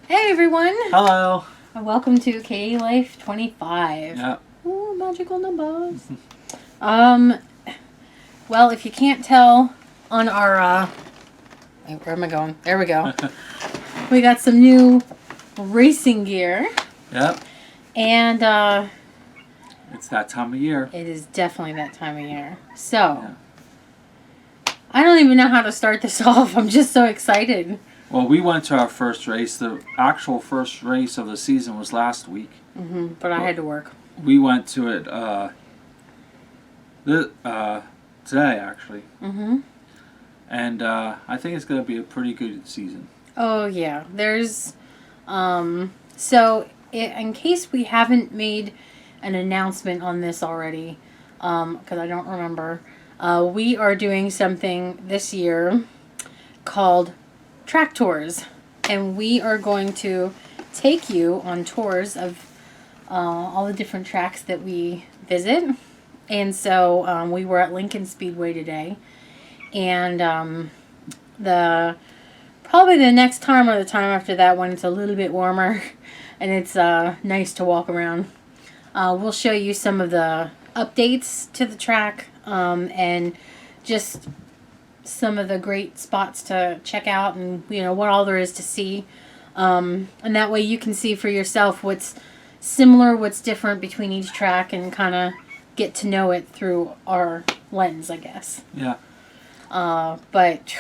Hey everyone, Hello. and welcome to KDA Life 25. Yeah. Ooh, magical numbers. Um, well, if you can't tell on our, wait, where am I going? There we go. We got some new racing gear, Yep. and It's that time of year. it is definitely that time of year. So, Yeah. I don't even know how to start this off. I'm just so excited. Well, we went to our first race. The actual first race of the season was last week. But I had to work. We went to it today, actually. And I think it's going to be a pretty good season. Oh yeah, there's in case we haven't made an announcement on this already, because I don't remember, we are doing something this year called track tours, and we are going to take you on tours of all the different tracks that we visit. And so we were at Lincoln Speedway today, and the probably the next time or the time after that when it's a little bit warmer and it's nice to walk around. We'll show you some of the updates to the track and just some of the great spots to check out and what all there is to see. And that way you can see for yourself what's similar, what's different between each track and kind of get to know it through our lens, I guess. Yeah. But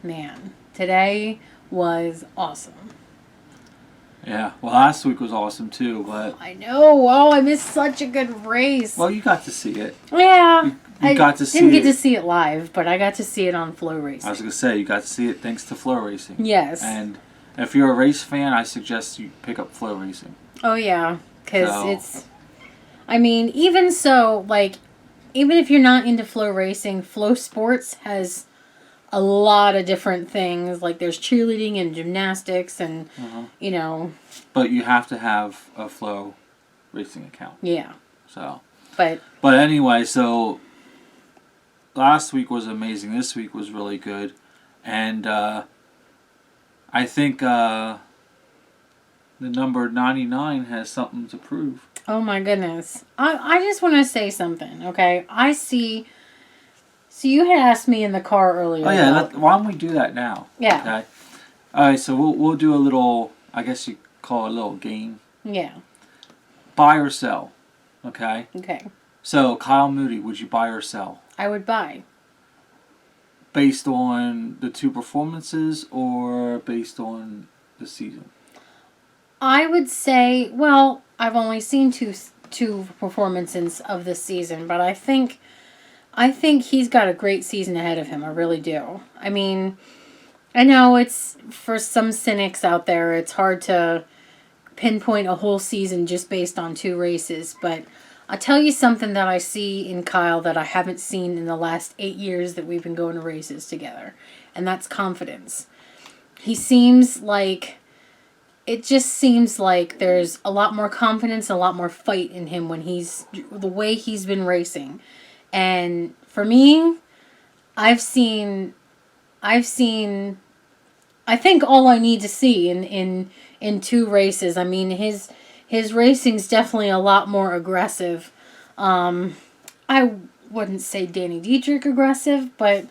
man, today was awesome. Yeah. Well, last week was awesome too, but I know. Oh, I missed such a good race. well, you got to see it. Yeah. You got to see didn't get it. to see it live, but I got to see it on Flow Racing. I was going to say you got to see it thanks to Flow Racing. Yes. And if you're a race fan, I suggest you pick up Flow Racing. Oh yeah, because So- it's. I mean, even so, like, even if you're not into Flow Racing, Flow Sports has a lot of different things. Like there's cheerleading and gymnastics, and But you have to have a Flow Racing account. yeah. So. But Anyway, so last week was amazing. This week was really good, and I think the number 99 has something to prove. oh my goodness, I just want to say something. Okay, I see. So you had asked me in the car earlier. Oh yeah, why don't we do that now? Yeah. Okay. All right, so we'll do a little. I guess you call it a little game. Yeah. Buy or sell. Okay. Okay. So Kyle Moody, would you buy or sell? I would buy. Based on the two performances or based on the season? I would say, well, I've only seen two performances of this season, but I think he's got a great season ahead of him. I really do. I mean, I know it's for some cynics out there, it's hard to pinpoint a whole season just based on two races, but I'll tell you something that I see in Kyle that I haven't seen in the last 8 years that we've been going to races together, and that's confidence. He seems like it just seems like there's a lot more confidence, a lot more fight in him when the way he's been racing. And for me, I've seen I think all I need to see in two races. I mean, his racing's definitely a lot more aggressive. I wouldn't say Danny Dietrich aggressive, but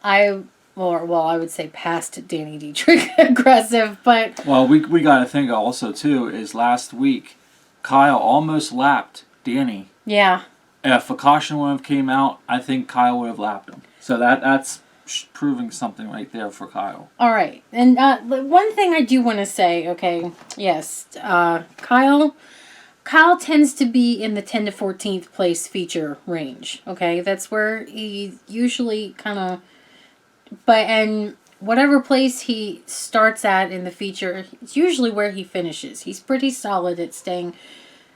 I would say past Danny Dietrich aggressive, but well, we got to think also too is last week Kyle almost lapped Danny. yeah. If a caution would have came out, I think Kyle would have lapped him. So that's proving something right there for Kyle. All right. And one thing I do want to say, okay, yes, Kyle tends to be in the 10 to 14th place feature range, okay? That's where he usually kind of, and whatever place he starts at in the feature, it's usually where he finishes. He's pretty solid at staying.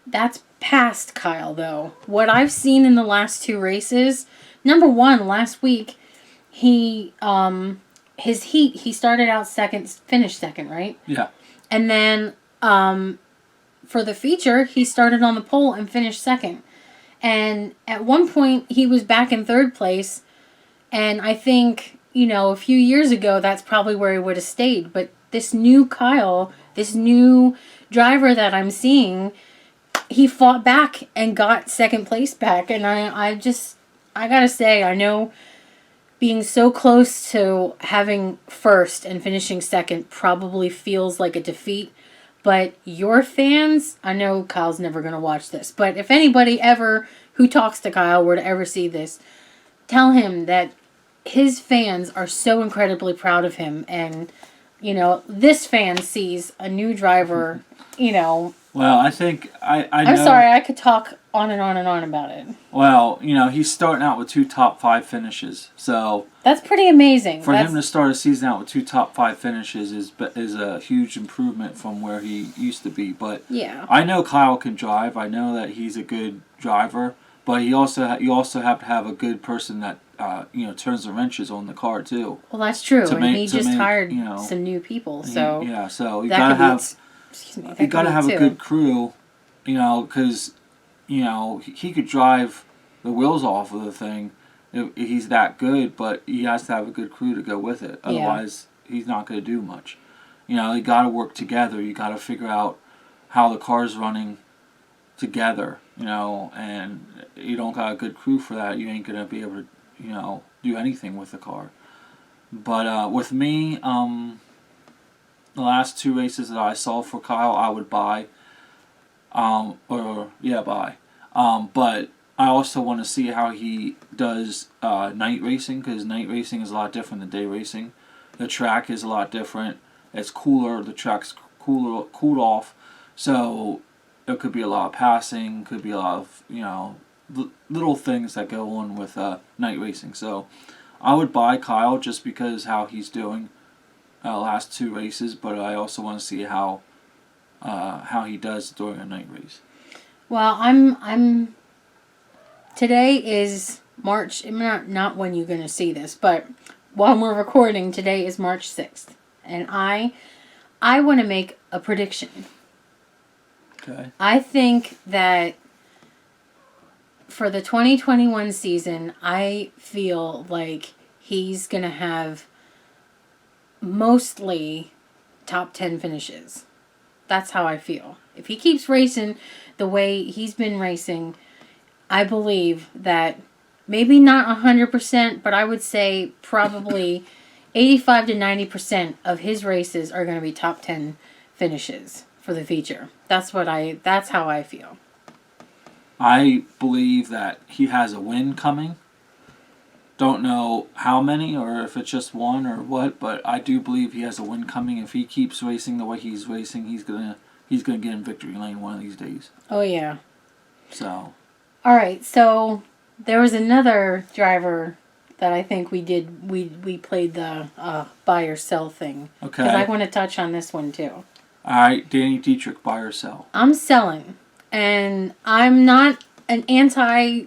That's past Kyle, though. What I've seen in the last two races, number one, last week, he started out second, finished second, right? Yeah. And then for the feature, he started on the pole and finished second. And at one point, he was back in third place. And I think, a few years ago, that's probably where he would have stayed. But this new Kyle this new driver that I'm seeing, he fought back and got second place back. And I gotta say, I know being so close to having first and finishing second probably feels like a defeat. But your fans, I know Kyle's never going to watch this, but if anybody ever who talks to Kyle were to ever see this, tell him that his fans are so incredibly proud of him. And, this fan sees a new driver, Well, I think I know. I'm sorry, I could talk on and on and on about it. Well, he's starting out with 2 top 5 finishes, so That's pretty amazing. for him to start a season out with 2 top 5 finishes is a huge improvement from where he used to be. But yeah, I know Kyle can drive. I know that he's a good driver, but you also have to have a good person that turns the wrenches on the car too. well, that's true. And he just hired some new people, so so you that gotta could be have. excuse me. You got to have a good crew, because, he could drive the wheels off of the thing. He's that good, but he has to have a good crew to go with it. Otherwise, he's not going to do much. You got to work together. You got to figure out how the car's running together, and you don't got a good crew for that. You ain't going to be able to, do anything with the car. But with me, the last 2 races that I saw for Kyle, I would buy. Buy. But I also want to see how he does night racing, because night racing is a lot different than day racing. The track is a lot different. It's cooler. The track's cooled off. So it could be a lot of passing. Could be a lot of little things that go on with night racing. So I would buy Kyle just because how he's doing. Last 2 races, but I also want to see how he does during a night race. Well, I'm. Today is March. Not when you're going to see this, but while we're recording, today is March 6th, and I want to make a prediction. Okay. I think that for the 2021 season, I feel like he's going to have mostly top 10 finishes. That's how I feel. If he keeps racing the way he's been racing, I believe that maybe not 100%, but I would say probably 85 to 90% of his races are going to be top 10 finishes for the feature. That's how I feel. I believe that he has a win coming. Don't know how many or if it's just one or what, but I do believe he has a win coming. If he keeps racing the way he's racing, he's gonna get in victory lane one of these days. Oh yeah. So. All right. So there was another driver that I think we played the buy or sell thing. Okay. Because I want to touch on this one too. All right, Danny Dietrich, buy or sell? I'm selling, and I'm not an anti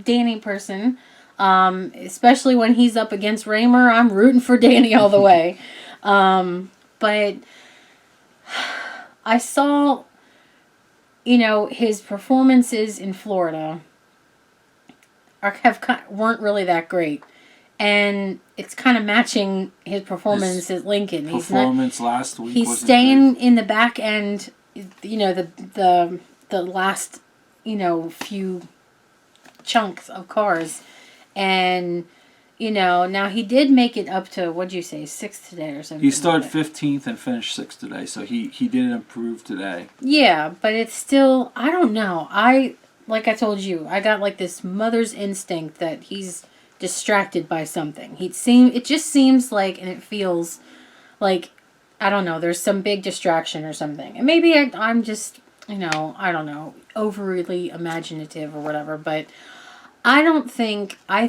Danny person. Especially when he's up against Raymer, I'm rooting for Danny all the way. But I saw, his performances in Florida weren't really that great, and it's kind of matching his performance at Lincoln. Last week. He's staying in the back end. The last few chunks of cars. And, now he did make it up to, what'd you say, 6th today or something? He started 15th and finished 6th today, so he did improve today. Yeah, but it's still, I don't know. Like I told you, I got like this mother's instinct that he's distracted by something. It just seems like, and it feels like, I don't know, there's some big distraction or something. And maybe I'm just, I don't know, overly imaginative or whatever, but I think my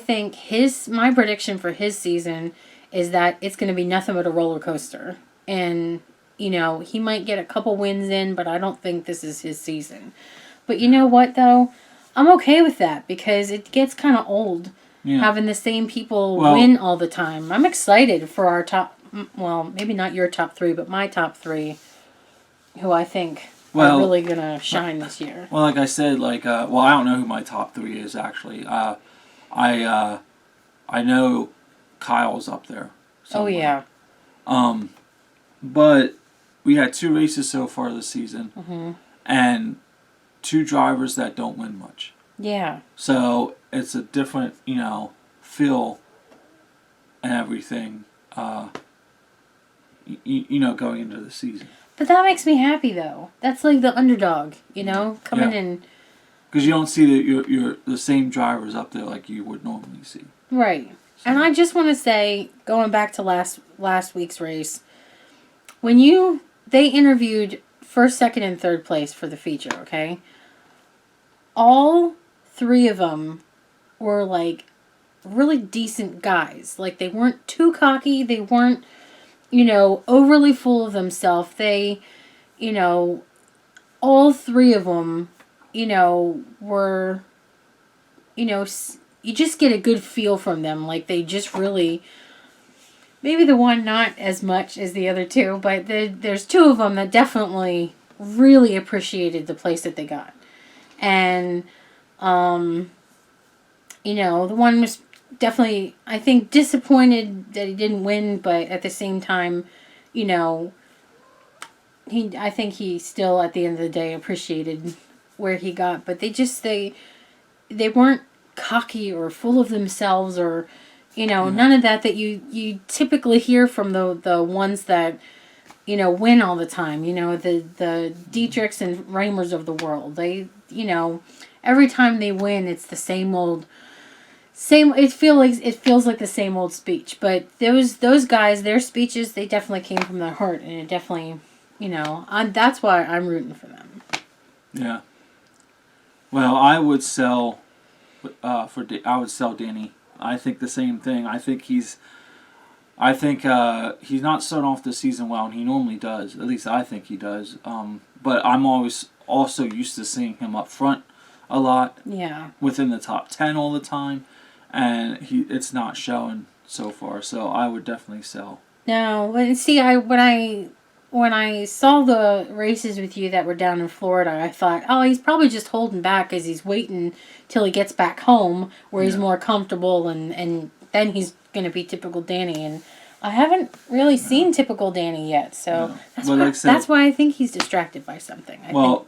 prediction for his season is that it's going to be nothing but a roller coaster. And, he might get a couple wins in, but I don't think this is his season. But you know what, though? I'm okay with that because it gets kind of old having the same people win all the time. I'm excited for our top, well, maybe not your top 3, but my top 3, who I think are really going to shine this year. Well, like I said, I don't know who my top 3 is, actually. I know Kyle's up there somewhere. Oh, yeah. But we had 2 races so far this season, and 2 drivers that don't win much. Yeah. So it's a different, feel and everything, going into the season. But that makes me happy, though. That's like the underdog, coming in. Because you don't see the same drivers up there like you would normally see. Right. So. And I just want to say, going back to last week's race, when they interviewed first, second, and third place for the feature, okay? All 3 of them were like really decent guys. Like, they weren't too cocky. They weren't, overly full of themselves. They, all 3 of them, were, you just get a good feel from them. Like, they just really, maybe the one not as much as the other 2, but there's 2 of them that definitely really appreciated the place that they got. And, the one was definitely, I think, disappointed that he didn't win, but at the same time, I think he still, at the end of the day, appreciated where he got. But they weren't cocky or full of themselves or, none of that you typically hear from the ones that, win all the time. The Dietrichs and Reimers of the world. They, every time they win, it's the same old. It feels like the same old speech, but those guys, their speeches, they definitely came from their heart, and it definitely, that's why I'm rooting for them. Yeah. Well, I would sell, Danny. I think the same thing. I think he's not starting off the season well, and he normally does. At least I think he does. But I'm always also used to seeing him up front a lot. Yeah. Within the top 10 all the time. And it's not showing so far, so I would definitely sell. No, see, when I saw the races with you that were down in Florida, I thought, oh, he's probably just holding back because he's waiting till he gets back home where he's more comfortable, and then he's going to be typical Danny. And I haven't really seen typical Danny yet, so that's why I think he's distracted by something. But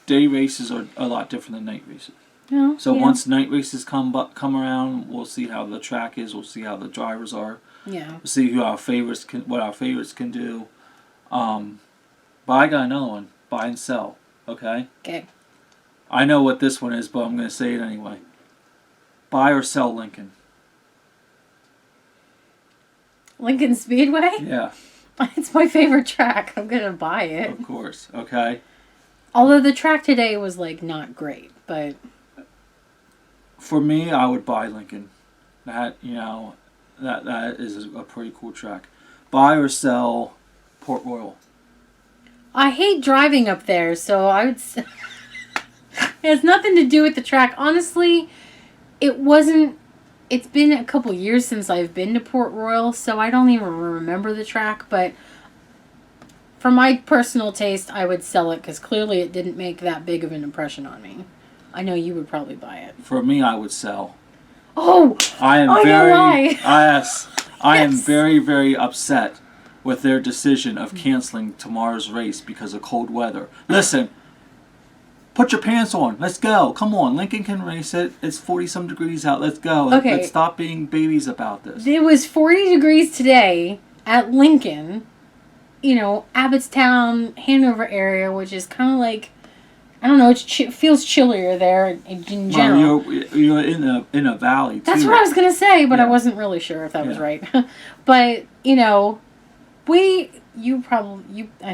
day races are a lot different than night races. Once night races come around, we'll see how the track is. We'll see how the drivers are. Yeah. We'll see what our favorites can do. But I got another one. Buy and sell. Okay. Okay. I know what this one is, but I'm going to say it anyway. Buy or sell Lincoln. Lincoln Speedway? Yeah. It's my favorite track. I'm going to buy it. Of course. Okay. Although the track today was not great, but. For me, I would buy Lincoln. That that is a pretty cool track. Buy or sell Port Royal. I hate driving up there, so I would. It has nothing to do with the track. Honestly, it wasn't. It's been a couple years since I've been to Port Royal, so I don't even remember the track. But for my personal taste, I would sell it because clearly it didn't make that big of an impression on me. I know you would probably buy it. For me, I would sell. Oh, I am very, very upset with their decision of canceling tomorrow's race because of cold weather. Listen, put your pants on. Let's go. Come on, Lincoln can race it. It's 40-some degrees out. Let's go. Okay. Let's stop being babies about this. It was 40 degrees today at Lincoln, Abbottstown, Hanover area, which is kind of like. I don't know. It feels chillier there in general. Well, you're in a valley too. That's what I was gonna say, but I wasn't really sure if that was right. But you I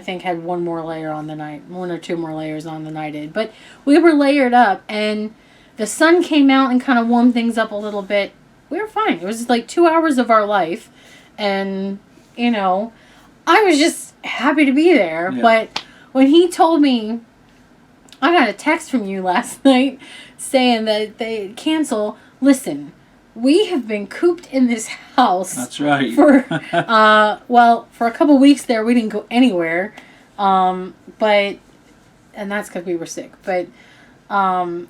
think had one or two more layers on than I did. But we were layered up, and the sun came out and kind of warmed things up a little bit. We were fine. It was like 2 hours of our life, and I was just happy to be there. Yeah. But when he told me. I got a text from you last night saying that they cancel. Listen, we have been cooped in this house. That's right. For for a couple weeks there, we didn't go anywhere. And that's because we were sick. But other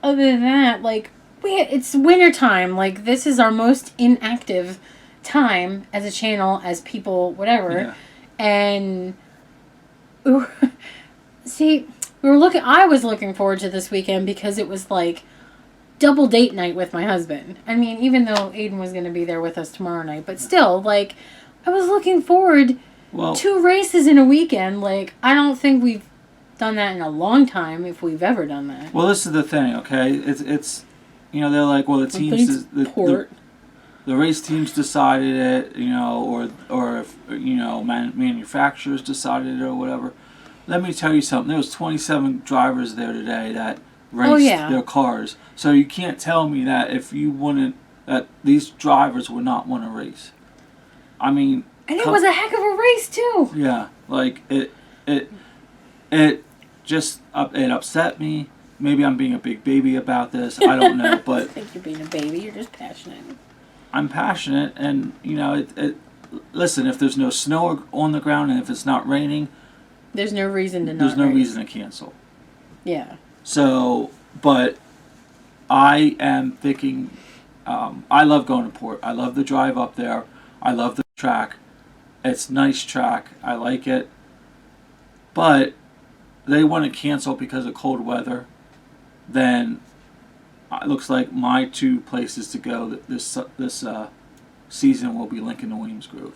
than that, it's wintertime. This is our most inactive time as a channel, as people, whatever. And we were, see, I was looking forward to this weekend because it was like double date night with my husband. I mean, even though Aiden was going to be there with us tomorrow night, but still, like, I was looking forward 2 races in a weekend. Like, I don't think we've done that in a long time, if we've ever done that. Well, this is the thing, okay? It's you know, they're like, well, the teams, the race teams decided it, you know, or if, you know, manufacturers decided it or whatever. Let me tell you something. There was 27 drivers there today that raced their cars. So you can't tell me that if you wouldn't, that these drivers would not want to race. I mean, and it was a heck of a race too. Yeah, like it just it upset me. Maybe I'm being a big baby about this. I don't know, but I think you're being a baby. You're just passionate. I'm passionate, and you know, listen, if there's no snow on the ground and if it's not raining, there's no reason to not. There's no race. reason to cancel. Yeah. So, but I am thinking. I love going to Port. I love the drive up there. I love the track. It's nice track. I like it. But they want to cancel because of cold weather. Then it looks like my 2 places to go this season will be Lincoln and Williams Grove,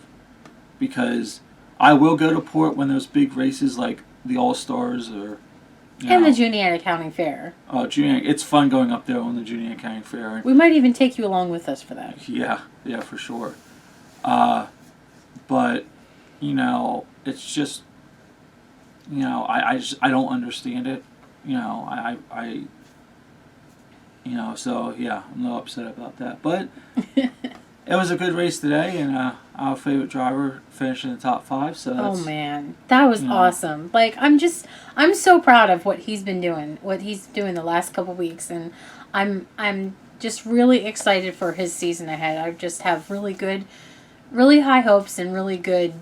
because I will go to Port when there's big races like the All Stars or and the Juniata County Fair. Oh, it's fun going up there on the Juniata County Fair. We might even take you along with us for that. Yeah, for sure. But you know, it's just, you know, I don't understand it. You know, I you know, so yeah, I'm a little upset about that. But it was a good race today, and our favorite driver finished in the top 5. So that's, oh man, that was awesome! Like I'm so proud of what he's been doing, the last couple weeks, and I'm just really excited for his season ahead. I just have really high hopes and really good,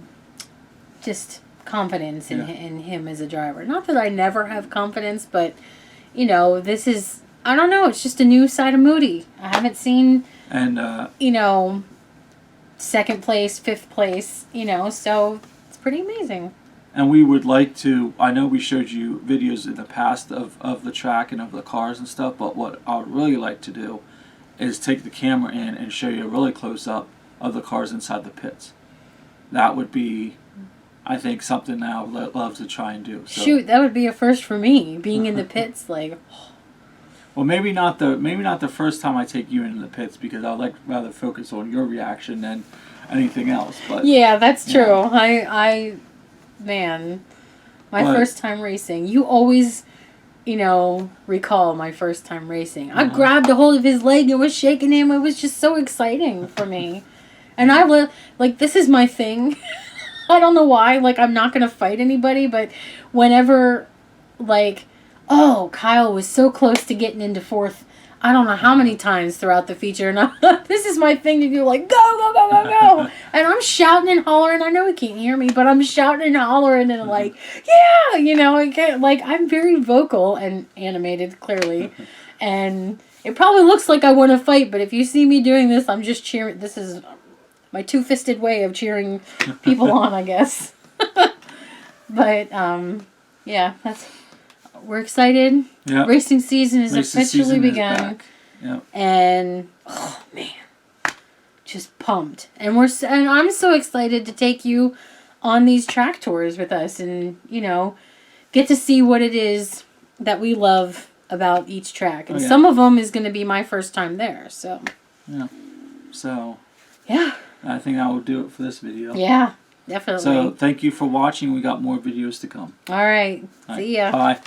just confidence in him as a driver. Not that I never have confidence, but you know, this is. I don't know. It's just a new side of Moody. I haven't seen, you know, 2nd place, 5th place, you know, so it's pretty amazing. And we would like to, I know we showed you videos in the past of the track and of the cars and stuff, but what I would really like to do is take the camera in and show you a really close up of the cars inside the pits. That would be, I think, something that I would love to try and do. So. Shoot, that would be a first for me, being in the pits, like... Well, maybe not the first time I take you into the pits, because I'd like rather focus on your reaction than anything else. But yeah, that's true. Man, my first time racing. You always, you know, recall my first time racing. I grabbed a hold of his leg and was shaking him. It was just so exciting for me, and I like this is my thing. I don't know why. Like I'm not gonna fight anybody, but whenever, like. Oh, Kyle was so close to getting into 4th. I don't know how many times throughout the feature, and this is my thing to do, like, go, go, go, go, go. And I'm shouting and hollering. I know he can't hear me, but I'm shouting and hollering and like, yeah, you know, I'm very vocal and animated, clearly. And it probably looks like I want to fight, but if you see me doing this, I'm just cheering. This is my 2-fisted way of cheering people on, I guess. But, yeah, we're excited. Yep. Racing season is officially begun. Yep. And oh man, just pumped. And I'm so excited to take you on these track tours with us, and you know, get to see what it is that we love about each track. And some of them is going to be my first time there. So. Yeah. So. Yeah. I think that will do it for this video. Yeah. Definitely. So thank you for watching. We got more videos to come. All right. See ya. Bye.